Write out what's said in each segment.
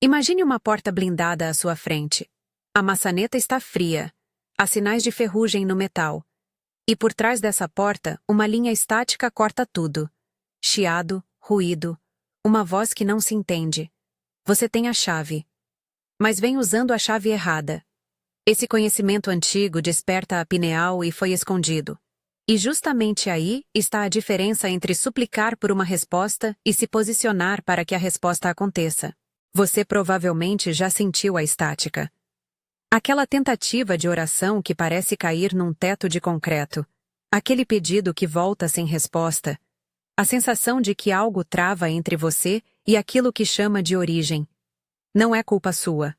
Imagine uma porta blindada à sua frente. A maçaneta está fria. Há sinais de ferrugem no metal. E por trás dessa porta, uma linha estática corta tudo. Chiado, ruído, uma voz que não se entende. Você tem a chave. Mas vem usando a chave errada. Esse conhecimento antigo desperta a pineal e foi escondido. E justamente aí está a diferença entre suplicar por uma resposta e se posicionar para que a resposta aconteça. Você provavelmente já sentiu a estática. Aquela tentativa de oração que parece cair num teto de concreto. Aquele pedido que volta sem resposta. A sensação de que algo trava entre você e aquilo que chama de origem. Não é culpa sua.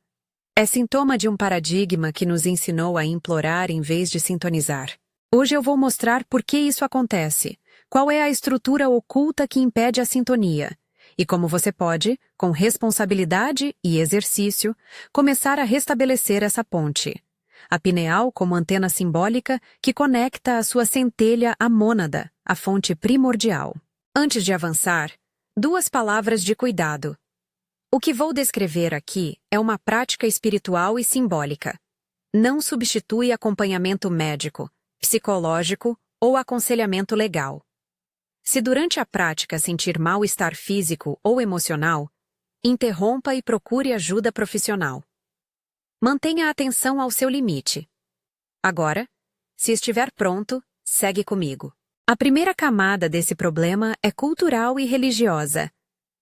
É sintoma de um paradigma que nos ensinou a implorar em vez de sintonizar. Hoje eu vou mostrar por que isso acontece, qual é a estrutura oculta que impede a sintonia, e como você pode, com responsabilidade e exercício, começar a restabelecer essa ponte. A pineal como antena simbólica que conecta a sua centelha à mônada, a fonte primordial. Antes de avançar, 2 palavras de cuidado. O que vou descrever aqui é uma prática espiritual e simbólica. Não substitui acompanhamento médico, psicológico ou aconselhamento legal. Se durante a prática sentir mal-estar físico ou emocional, interrompa e procure ajuda profissional. Mantenha a atenção ao seu limite. Agora, se estiver pronto, segue comigo. A primeira camada desse problema é cultural e religiosa.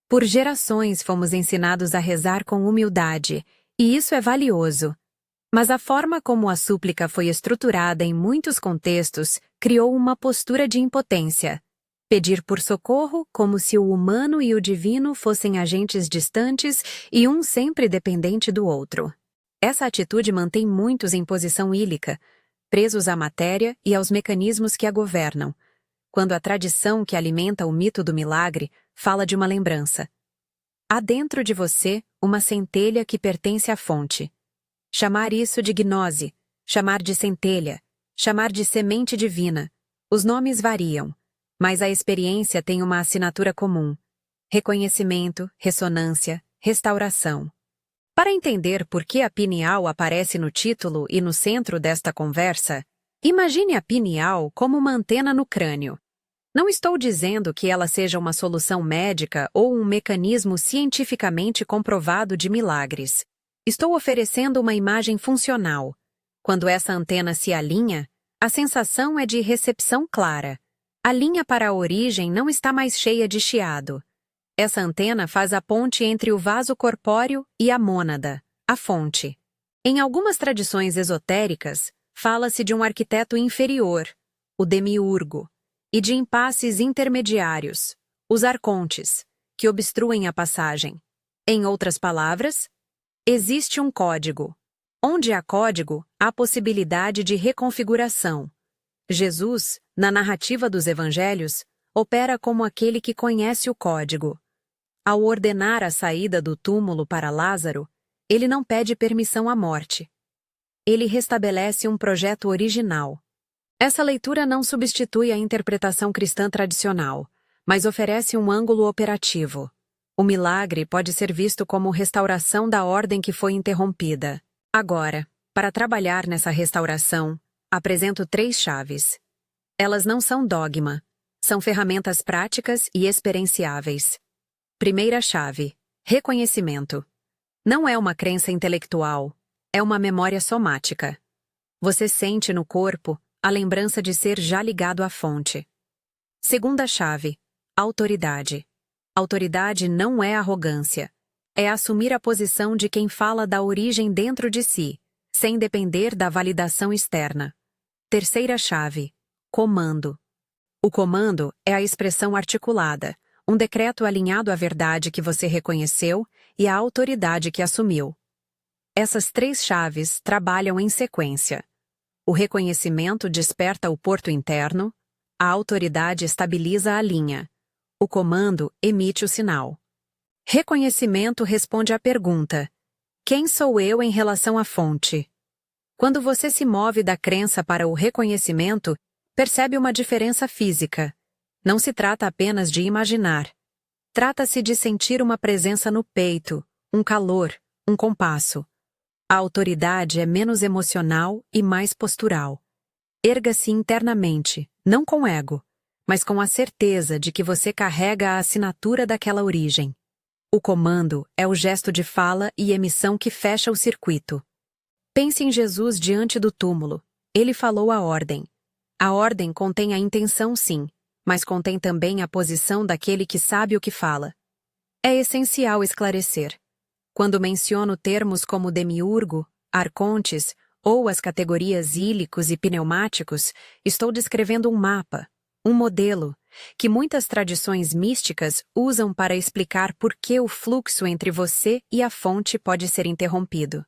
Por gerações fomos ensinados a rezar com humildade, e isso é valioso. Mas a forma como a súplica foi estruturada em muitos contextos criou uma postura de impotência. Pedir por socorro como se o humano e o divino fossem agentes distantes e um sempre dependente do outro. Essa atitude mantém muitos em posição ílica, presos à matéria e aos mecanismos que a governam, quando a tradição que alimenta o mito do milagre fala de uma lembrança. Há dentro de você uma centelha que pertence à fonte. Chamar isso de gnose, chamar de centelha, chamar de semente divina. Os nomes variam, mas a experiência tem uma assinatura comum: reconhecimento, ressonância, restauração. Para entender por que a pineal aparece no título e no centro desta conversa, imagine a pineal como uma antena no crânio. Não estou dizendo que ela seja uma solução médica ou um mecanismo cientificamente comprovado de milagres. Estou oferecendo uma imagem funcional. Quando essa antena se alinha, a sensação é de recepção clara. A linha para a origem não está mais cheia de chiado. Essa antena faz a ponte entre o vaso corpóreo e a mônada, a fonte. Em algumas tradições esotéricas, fala-se de um arquiteto inferior, o demiurgo, e de impasses intermediários, os arcontes, que obstruem a passagem. Em outras palavras, existe um código. Onde há código, há possibilidade de reconfiguração. Jesus, na narrativa dos evangelhos, opera como aquele que conhece o código. Ao ordenar a saída do túmulo para Lázaro, ele não pede permissão à morte. Ele restabelece um projeto original. Essa leitura não substitui a interpretação cristã tradicional, mas oferece um ângulo operativo. O milagre pode ser visto como restauração da ordem que foi interrompida. Agora, para trabalhar nessa restauração, apresento 3 chaves. Elas não são dogma, são ferramentas práticas e experienciáveis. Primeira chave: reconhecimento. Não é uma crença intelectual, é uma memória somática. Você sente no corpo a lembrança de ser já ligado à fonte. Segunda chave: autoridade. Autoridade não é arrogância. É assumir a posição de quem fala da origem dentro de si, sem depender da validação externa. Terceira chave: comando. O comando é a expressão articulada, um decreto alinhado à verdade que você reconheceu e à autoridade que assumiu. Essas 3 chaves trabalham em sequência. O reconhecimento desperta o porto interno, a autoridade estabiliza a linha, o comando emite o sinal. Reconhecimento responde à pergunta: quem sou eu em relação à fonte? Quando você se move da crença para o reconhecimento, percebe uma diferença física. Não se trata apenas de imaginar. Trata-se de sentir uma presença no peito, um calor, um compasso. A autoridade é menos emocional e mais postural. Erga-se internamente, não com ego, mas com a certeza de que você carrega a assinatura daquela origem. O comando é o gesto de fala e emissão que fecha o circuito. Pense em Jesus diante do túmulo. Ele falou a ordem. A ordem contém a intenção, sim, mas contém também a posição daquele que sabe o que fala. É essencial esclarecer. Quando menciono termos como demiurgo, arcontes ou as categorias ílicos e pneumáticos, estou descrevendo um mapa, um modelo, que muitas tradições místicas usam para explicar por que o fluxo entre você e a fonte pode ser interrompido.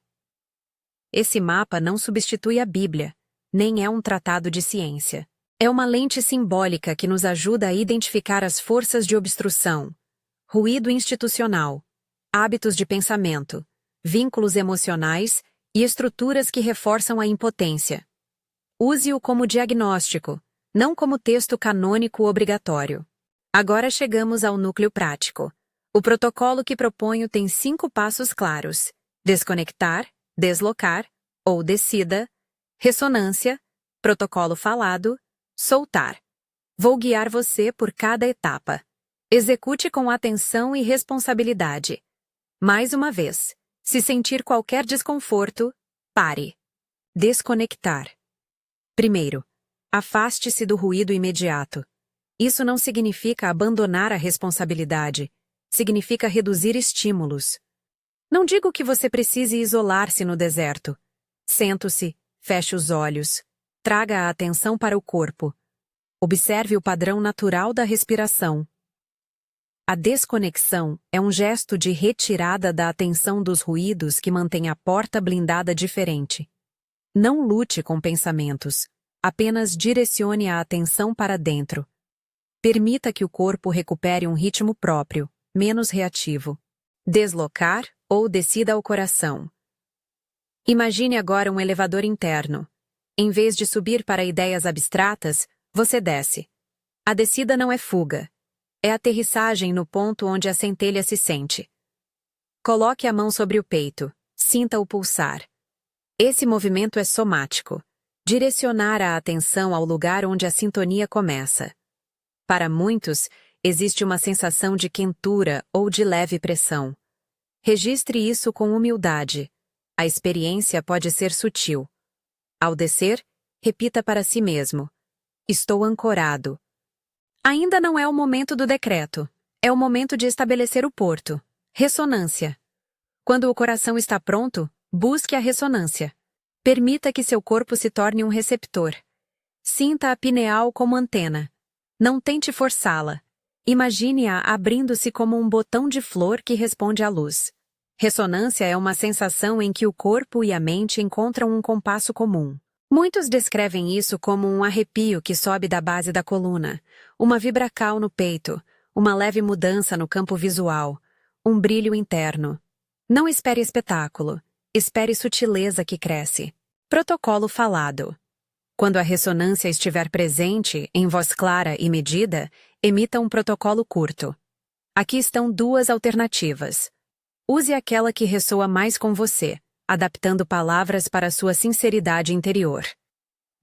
Esse mapa não substitui a Bíblia, nem é um tratado de ciência. É uma lente simbólica que nos ajuda a identificar as forças de obstrução, ruído institucional, hábitos de pensamento, vínculos emocionais e estruturas que reforçam a impotência. Use-o como diagnóstico, não como texto canônico obrigatório. Agora chegamos ao núcleo prático. O protocolo que proponho tem 5 passos claros: desconectar, deslocar, ou descida, ressonância, protocolo falado, soltar. Vou guiar você por cada etapa. Execute com atenção e responsabilidade. Mais uma vez, se sentir qualquer desconforto, pare. Desconectar. Primeiro, afaste-se do ruído imediato. Isso não significa abandonar a responsabilidade, significa reduzir estímulos. Não digo que você precise isolar-se no deserto. Sente-se, feche os olhos, traga a atenção para o corpo. Observe o padrão natural da respiração. A desconexão é um gesto de retirada da atenção dos ruídos que mantém a porta blindada diferente. Não lute com pensamentos, apenas direcione a atenção para dentro. Permita que o corpo recupere um ritmo próprio, menos reativo. Deslocar ou descida ao coração. Imagine agora um elevador interno. Em vez de subir para ideias abstratas, você desce. A descida não é fuga. É aterrissagem no ponto onde a centelha se sente. Coloque a mão sobre o peito. Sinta-o pulsar. Esse movimento é somático. Direcionar a atenção ao lugar onde a sintonia começa. Para muitos, existe uma sensação de quentura ou de leve pressão. Registre isso com humildade. A experiência pode ser sutil. Ao descer, repita para si mesmo: estou ancorado. Ainda não é o momento do decreto. É o momento de estabelecer o porto. Ressonância. Quando o coração está pronto, busque a ressonância. Permita que seu corpo se torne um receptor. Sinta a pineal como antena. Não tente forçá-la. Imagine-a abrindo-se como um botão de flor que responde à luz. Ressonância é uma sensação em que o corpo e a mente encontram um compasso comum. Muitos descrevem isso como um arrepio que sobe da base da coluna, uma vibracal no peito, uma leve mudança no campo visual, um brilho interno. Não espere espetáculo, espere sutileza que cresce. Protocolo falado. Quando a ressonância estiver presente, em voz clara e medida, emita um protocolo curto. Aqui estão 2 alternativas. Use aquela que ressoa mais com você, adaptando palavras para sua sinceridade interior.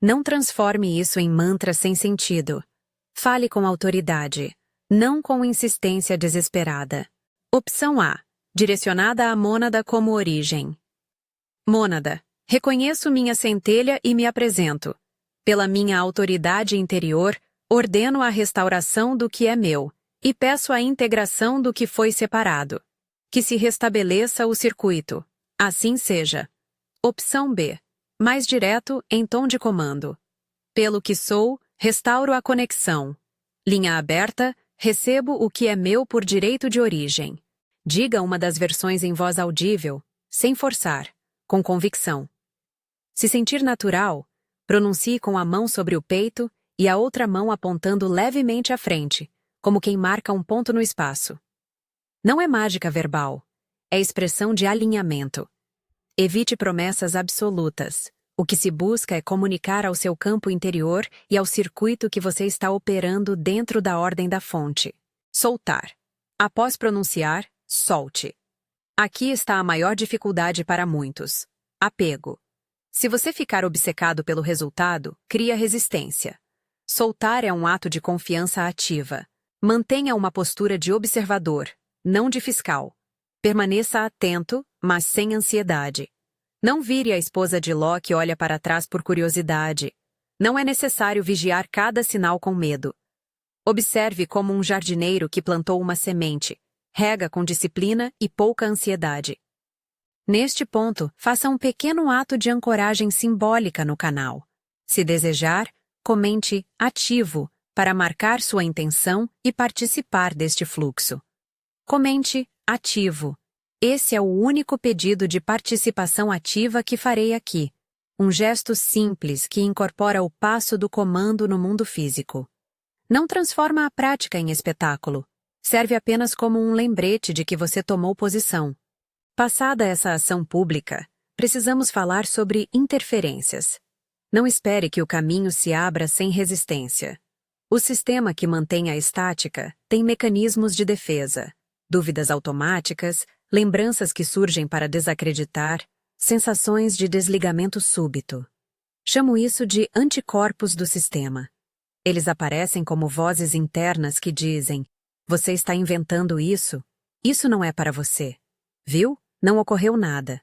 Não transforme isso em mantra sem sentido. Fale com autoridade, não com insistência desesperada. Opção A. Direcionada à mônada como origem. Mônada. Reconheço minha centelha e me apresento. Pela minha autoridade interior, ordeno a restauração do que é meu e peço a integração do que foi separado. Que se restabeleça o circuito. Assim seja. Opção B. Mais direto, em tom de comando. Pelo que sou, restauro a conexão. Linha aberta, recebo o que é meu por direito de origem. Diga uma das versões em voz audível, sem forçar, com convicção. Se sentir natural, pronuncie com a mão sobre o peito e a outra mão apontando levemente à frente, como quem marca um ponto no espaço. Não é mágica verbal, é expressão de alinhamento. Evite promessas absolutas. O que se busca é comunicar ao seu campo interior e ao circuito que você está operando dentro da ordem da fonte. Soltar. Após pronunciar, solte. Aqui está a maior dificuldade para muitos: apego. Se você ficar obcecado pelo resultado, cria resistência. Soltar é um ato de confiança ativa. Mantenha uma postura de observador, não de fiscal. Permaneça atento, mas sem ansiedade. Não vire a esposa de Ló que olha para trás por curiosidade. Não é necessário vigiar cada sinal com medo. Observe como um jardineiro que plantou uma semente. Rega com disciplina e pouca ansiedade. Neste ponto, faça um pequeno ato de ancoragem simbólica no canal. Se desejar, comente "ativo" para marcar sua intenção e participar deste fluxo. Comente "ativo". Esse é o único pedido de participação ativa que farei aqui. Um gesto simples que incorpora o passo do comando no mundo físico. Não transforma a prática em espetáculo. Serve apenas como um lembrete de que você tomou posição. Passada essa ação pública, precisamos falar sobre interferências. Não espere que o caminho se abra sem resistência. O sistema que mantém a estática tem mecanismos de defesa, dúvidas automáticas, lembranças que surgem para desacreditar, sensações de desligamento súbito. Chamo isso de anticorpos do sistema. Eles aparecem como vozes internas que dizem: "Você está inventando isso? Isso não é para você. Viu? Não ocorreu nada."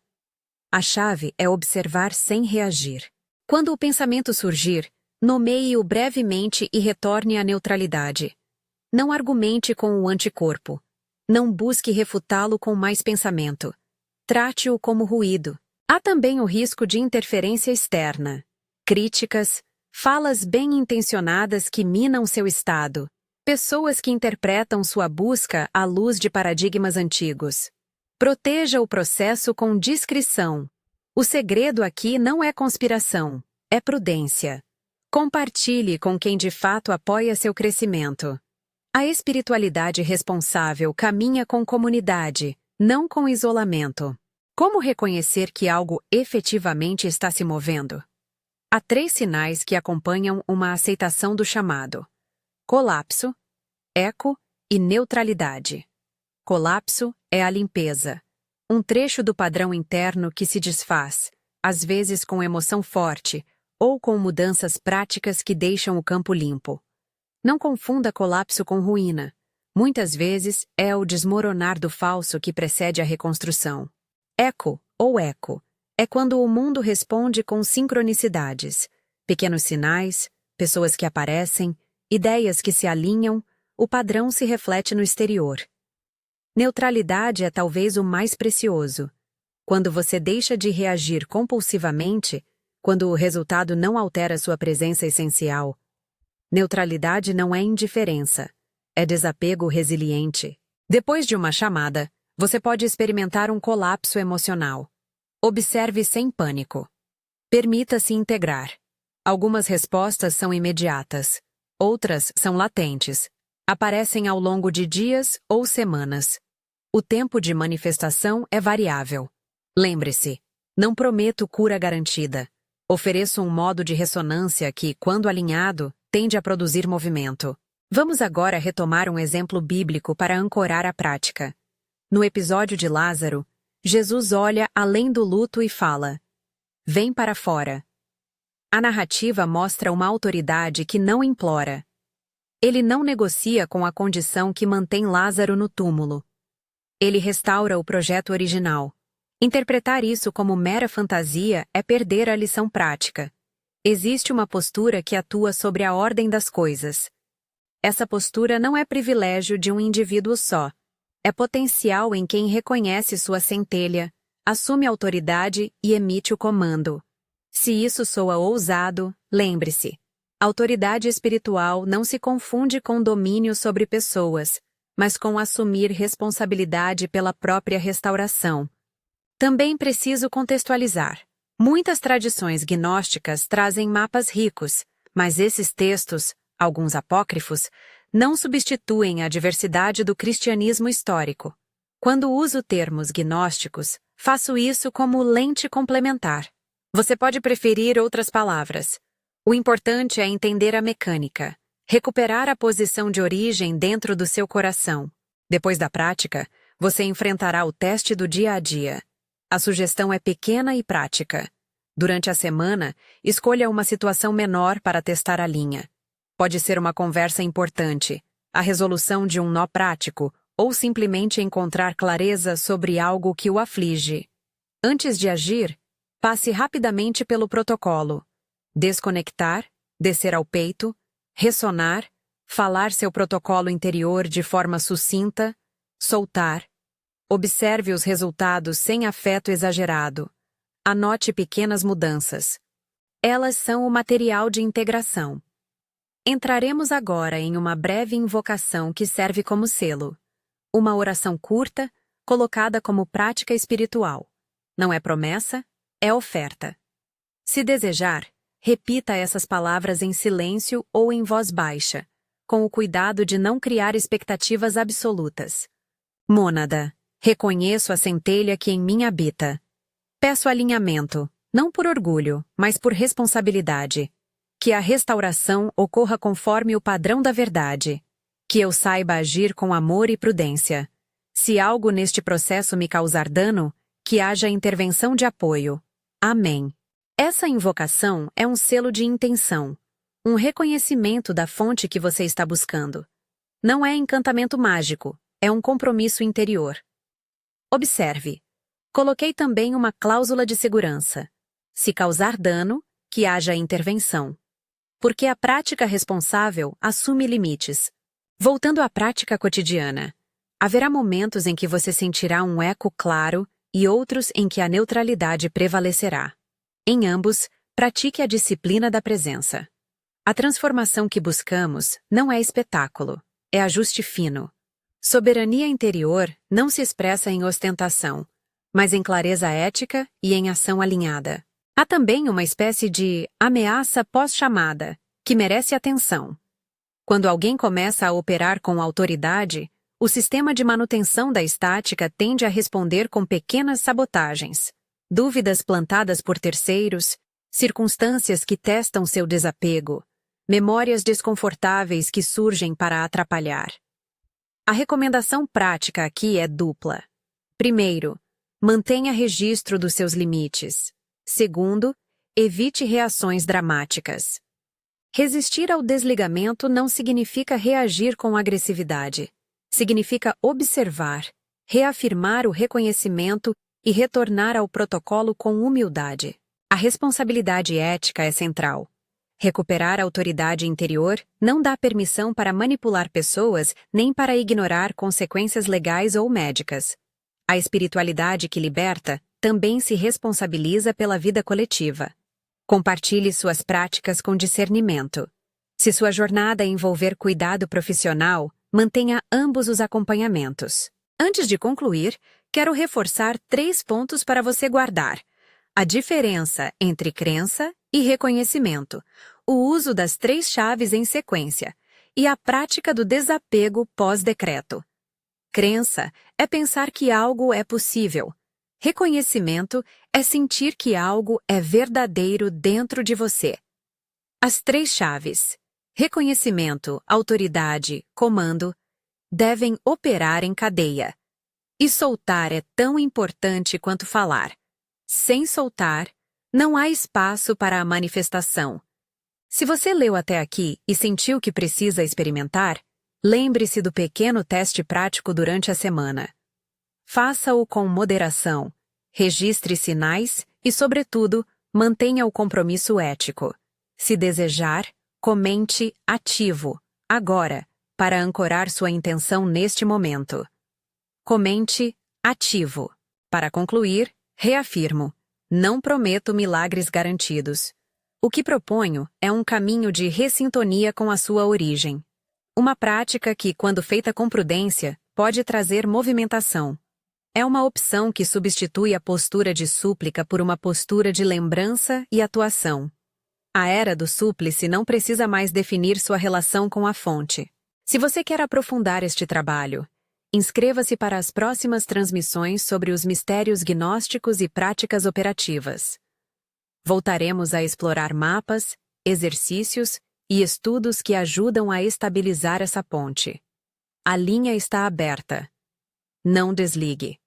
A chave é observar sem reagir. Quando o pensamento surgir, nomeie-o brevemente e retorne à neutralidade. Não argumente com o anticorpo. Não busque refutá-lo com mais pensamento. Trate-o como ruído. Há também o risco de interferência externa. Críticas, falas bem-intencionadas que minam seu estado. Pessoas que interpretam sua busca à luz de paradigmas antigos. Proteja o processo com discrição. O segredo aqui não é conspiração, é prudência. Compartilhe com quem de fato apoia seu crescimento. A espiritualidade responsável caminha com comunidade, não com isolamento. Como reconhecer que algo efetivamente está se movendo? Há 3 sinais que acompanham uma aceitação do chamado: colapso, eco e neutralidade. Colapso é a limpeza. Um trecho do padrão interno que se desfaz, às vezes com emoção forte, ou com mudanças práticas que deixam o campo limpo. Não confunda colapso com ruína. Muitas vezes é o desmoronar do falso que precede a reconstrução. Eco, ou eco, é quando o mundo responde com sincronicidades, pequenos sinais, pessoas que aparecem, ideias que se alinham, o padrão se reflete no exterior. Neutralidade é talvez o mais precioso. Quando você deixa de reagir compulsivamente, quando o resultado não altera sua presença essencial. Neutralidade não é indiferença, é desapego resiliente. Depois de uma chamada, você pode experimentar um colapso emocional. Observe sem pânico. Permita-se integrar. Algumas respostas são imediatas, outras são latentes. Aparecem ao longo de dias ou semanas. O tempo de manifestação é variável. Lembre-se, não prometo cura garantida. Ofereço um modo de ressonância que, quando alinhado, tende a produzir movimento. Vamos agora retomar um exemplo bíblico para ancorar a prática. No episódio de Lázaro, Jesus olha além do luto e fala: "Vem para fora." A narrativa mostra uma autoridade que não implora. Ele não negocia com a condição que mantém Lázaro no túmulo. Ele restaura o projeto original. Interpretar isso como mera fantasia é perder a lição prática. Existe uma postura que atua sobre a ordem das coisas. Essa postura não é privilégio de um indivíduo só. É potencial em quem reconhece sua centelha, assume autoridade e emite o comando. Se isso soa ousado, lembre-se. Autoridade espiritual não se confunde com domínio sobre pessoas, mas com assumir responsabilidade pela própria restauração. Também preciso contextualizar. Muitas tradições gnósticas trazem mapas ricos, mas esses textos, alguns apócrifos, não substituem a diversidade do cristianismo histórico. Quando uso termos gnósticos, faço isso como lente complementar. Você pode preferir outras palavras. O importante é entender a mecânica, recuperar a posição de origem dentro do seu coração. Depois da prática, Você enfrentará o teste do dia a dia. A sugestão é pequena e prática. Durante a semana, escolha uma situação menor para testar a linha. Pode ser uma conversa importante, a resolução de um nó prático ou simplesmente encontrar clareza sobre algo que o aflige. Antes de agir, passe rapidamente pelo protocolo. Desconectar, descer ao peito, ressonar, falar seu protocolo interior de forma sucinta, soltar. Observe os resultados sem afeto exagerado. Anote pequenas mudanças. Elas são o material de integração. Entraremos agora em uma breve invocação que serve como selo. Uma oração curta, colocada como prática espiritual. Não é promessa, é oferta. Se desejar, repita essas palavras em silêncio ou em voz baixa, com o cuidado de não criar expectativas absolutas. Mônada, reconheço a centelha que em mim habita. Peço alinhamento, não por orgulho, mas por responsabilidade. Que a restauração ocorra conforme o padrão da verdade. Que eu saiba agir com amor e prudência. Se algo neste processo me causar dano, que haja intervenção de apoio. Amém. Essa invocação é um selo de intenção, um reconhecimento da fonte que você está buscando. Não é encantamento mágico, é um compromisso interior. Observe. Coloquei também uma cláusula de segurança. Se causar dano, que haja intervenção. Porque a prática responsável assume limites. Voltando à prática cotidiana, haverá momentos em que você sentirá um eco claro e outros em que a neutralidade prevalecerá. Em ambos, pratique a disciplina da presença. A transformação que buscamos não é espetáculo, é ajuste fino. Soberania interior não se expressa em ostentação, mas em clareza ética e em ação alinhada. Há também uma espécie de ameaça pós-chamada, que merece atenção. Quando alguém começa a operar com autoridade, o sistema de manutenção da estática tende a responder com pequenas sabotagens, dúvidas plantadas por terceiros, circunstâncias que testam seu desapego, memórias desconfortáveis que surgem para atrapalhar. A recomendação prática aqui é dupla. Primeiro, mantenha registro dos seus limites. Segundo, evite reações dramáticas. Resistir ao desligamento não significa reagir com agressividade. Significa observar, reafirmar o reconhecimento e retornar ao protocolo com humildade. A responsabilidade ética é central. Recuperar a autoridade interior não dá permissão para manipular pessoas nem para ignorar consequências legais ou médicas. A espiritualidade que liberta também se responsabiliza pela vida coletiva. Compartilhe suas práticas com discernimento. Se sua jornada envolver cuidado profissional, mantenha ambos os acompanhamentos. Antes de concluir, quero reforçar 3 pontos para você guardar. A diferença entre crença e reconhecimento, o uso das 3 chaves em sequência e a prática do desapego pós-decreto. Crença é pensar que algo é possível. Reconhecimento é sentir que algo é verdadeiro dentro de você. As 3 chaves, reconhecimento, autoridade, comando, devem operar em cadeia. E soltar é tão importante quanto falar. Sem soltar, não há espaço para a manifestação. Se você leu até aqui e sentiu que precisa experimentar, lembre-se do pequeno teste prático durante a semana. Faça-o com moderação, registre sinais e, sobretudo, mantenha o compromisso ético. Se desejar, comente ativo, agora, para ancorar sua intenção neste momento. Comente ativo. Para concluir, reafirmo: não prometo milagres garantidos. O que proponho é um caminho de ressintonia com a sua origem. Uma prática que, quando feita com prudência, pode trazer movimentação. É uma opção que substitui a postura de súplica por uma postura de lembrança e atuação. A era do súplice não precisa mais definir sua relação com a fonte. Se você quer aprofundar este trabalho, inscreva-se para as próximas transmissões sobre os mistérios gnósticos e práticas operativas. Voltaremos a explorar mapas, exercícios e estudos que ajudam a estabilizar essa ponte. A linha está aberta. Não desligue.